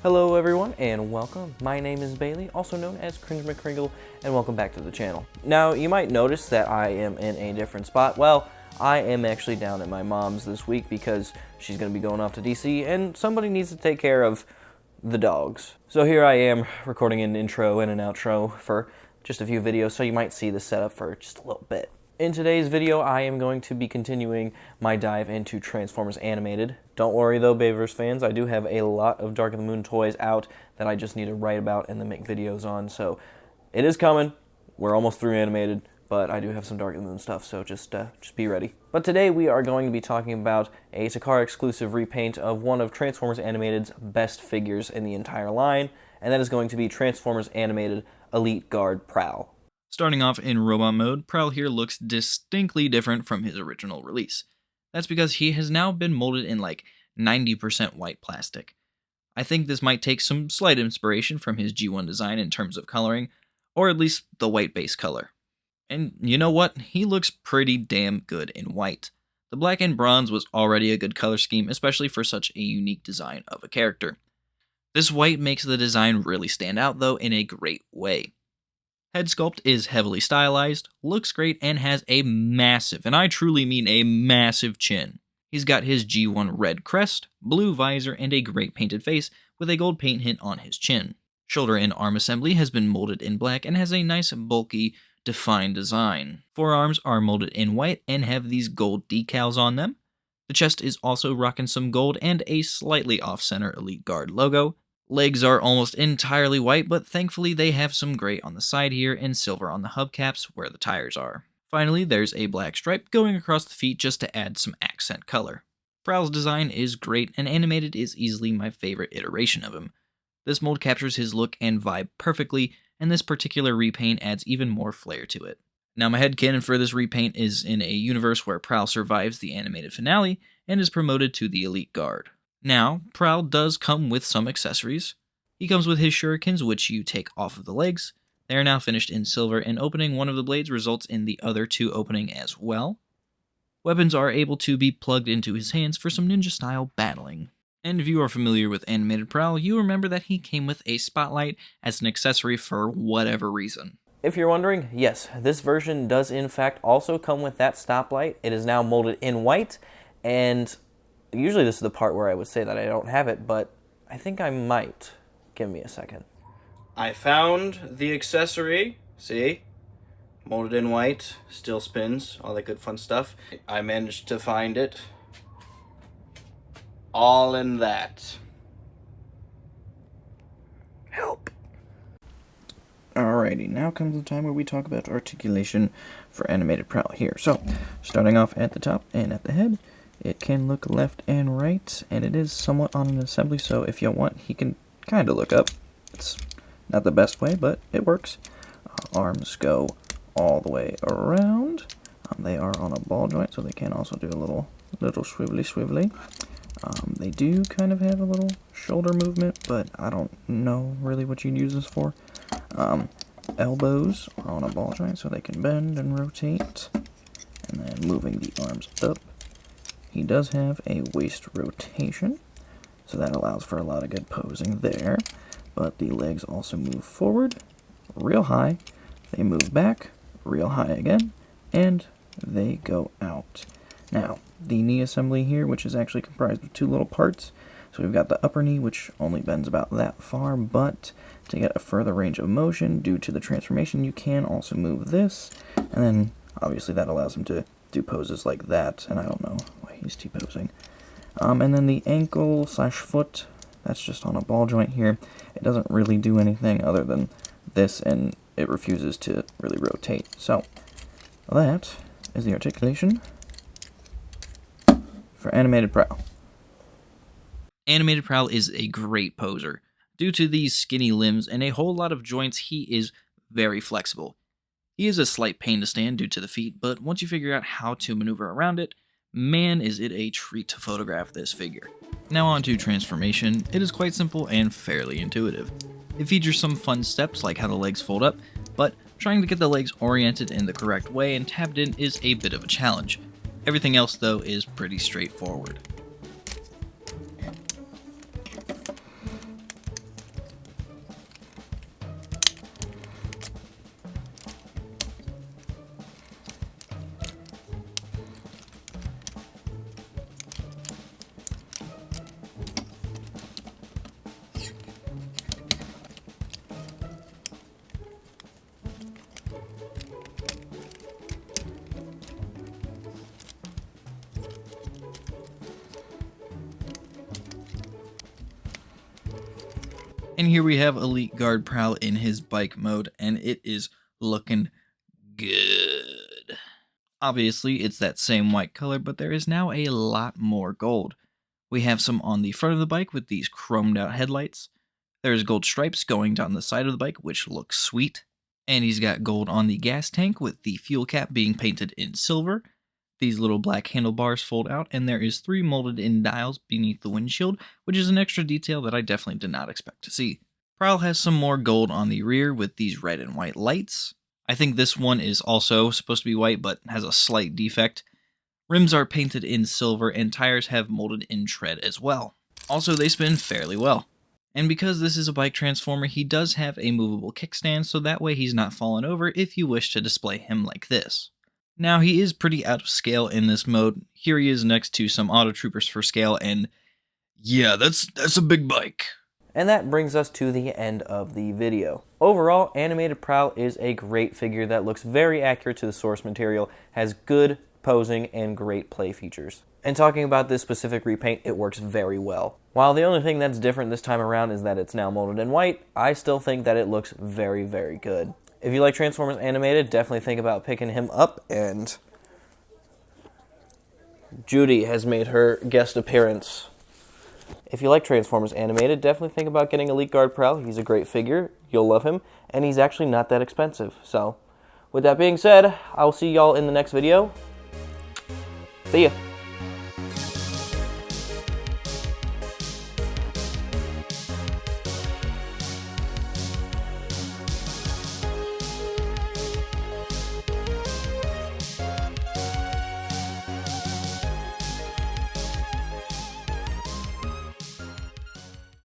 Hello everyone and welcome. My name is Bailey, also known as CringeMcCringle, and welcome back to the channel. Now, you might notice that I am in a different spot. Well, I am actually down at my mom's this week because she's going to be going off to DC and somebody needs to take care of the dogs. So here I am recording an intro and an outro for just a few videos, so you might see the setup for just a little bit. In today's video, I am going to be continuing my dive into Transformers Animated. Don't worry though, Bayverse fans, I do have a lot of Dark of the Moon toys out that I just need to write about and then make videos on, so it is coming. We're almost through Animated, but I do have some Dark of the Moon stuff, so just be ready. But today we are going to be talking about a Takara exclusive repaint of one of Transformers Animated's best figures in the entire line, and that is going to be Transformers Animated Elite Guard Prowl. Starting off in robot mode, Prowl here looks distinctly different from his original release. That's because he has now been molded in like 90% white plastic. I think this might take some slight inspiration from his G1 design in terms of coloring, or at least the white base color. And you know what? He looks pretty damn good in white. The black and bronze was already a good color scheme, especially for such a unique design of a character. This white makes the design really stand out though in a great way. Head sculpt is heavily stylized, looks great, and has a massive, and I truly mean a massive chin. He's got his G1 red crest, blue visor, and a great painted face with a gold paint hint on his chin. Shoulder and arm assembly has been molded in black and has a nice, bulky, defined design. Forearms are molded in white and have these gold decals on them. The chest is also rocking some gold and a slightly off-center Elite Guard logo. Legs are almost entirely white, but thankfully they have some gray on the side here and silver on the hubcaps where the tires are. Finally, there's a black stripe going across the feet just to add some accent color. Prowl's design is great, and Animated is easily my favorite iteration of him. This mold captures his look and vibe perfectly, and this particular repaint adds even more flair to it. Now, my headcanon for this repaint is in a universe where Prowl survives the animated finale and is promoted to the Elite Guard. Now, Prowl does come with some accessories. He comes with his shurikens, which you take off of the legs. They are now finished in silver, and opening one of the blades results in the other two opening as well. Weapons are able to be plugged into his hands for some ninja-style battling. And if you are familiar with Animated Prowl, you remember that he came with a spotlight as an accessory for whatever reason. If you're wondering, yes, this version does in fact also come with that stoplight. It is now molded in white, and usually this is the part where I would say that I don't have it, but I think I might. Give me a second. I found the accessory. See? Molded in white, still spins, all that good fun stuff. I managed to find it. All in that. Help. Alrighty, now comes the time where we talk about articulation for Animated Prowl here. So, starting off at the top and at the head, it can look left and right, and it is somewhat on an assembly, so if you want, he can kind of look up. It's not the best way, but it works. Arms go all the way around. They are on a ball joint, so they can also do a little swivelly. They do kind of have a little shoulder movement, but I don't know really what you'd use this for. Elbows are on a ball joint, so they can bend and rotate, and then moving the arms up. He does have a waist rotation, so that allows for a lot of good posing there. But the legs also move forward, real high, they move back, real high again, and they go out. Now, the knee assembly here, which is actually comprised of two little parts. So we've got the upper knee, which only bends about that far, but to get a further range of motion due to the transformation, you can also move this, and then obviously that allows him to do poses like that, and I don't know why he's T-posing. And then the ankle / foot, that's just on a ball joint here. It doesn't really do anything other than this, and it refuses to really rotate. So, that is the articulation for Animated Prowl. Animated Prowl is a great poser. Due to these skinny limbs and a whole lot of joints, he is very flexible. He is a slight pain to stand due to the feet, but once you figure out how to maneuver around it, man is it a treat to photograph this figure. Now on to transformation. It is quite simple and fairly intuitive. It features some fun steps like how the legs fold up, but trying to get the legs oriented in the correct way and tabbed in is a bit of a challenge. Everything else though is pretty straightforward. And here we have Elite Guard Prowl in his bike mode, and it is looking good. Obviously, it's that same white color, but there is now a lot more gold. We have some on the front of the bike with these chromed out headlights. There's gold stripes going down the side of the bike, which looks sweet. And he's got gold on the gas tank with the fuel cap being painted in silver. These little black handlebars fold out, and there is 3 molded in dials beneath the windshield, which is an extra detail that I definitely did not expect to see. Prowl has some more gold on the rear with these red and white lights. I think this one is also supposed to be white, but has a slight defect. Rims are painted in silver, and tires have molded in tread as well. Also, they spin fairly well. And because this is a bike transformer, he does have a movable kickstand, so that way he's not falling over if you wish to display him like this. Now, he is pretty out of scale in this mode. Here he is next to some Auto Troopers for scale, and yeah, that's a big bike. And that brings us to the end of the video. Overall, Animated Prowl is a great figure that looks very accurate to the source material, has good posing, and great play features. And talking about this specific repaint, it works very well. While the only thing that's different this time around is that it's now molded in white, I still think that it looks very, very good. If you like Transformers Animated, definitely think about picking him up, and Judy has made her guest appearance. If you like Transformers Animated, definitely think about getting Elite Guard Prowl. He's a great figure, you'll love him, and he's actually not that expensive. So, with that being said, I'll see y'all in the next video. See ya!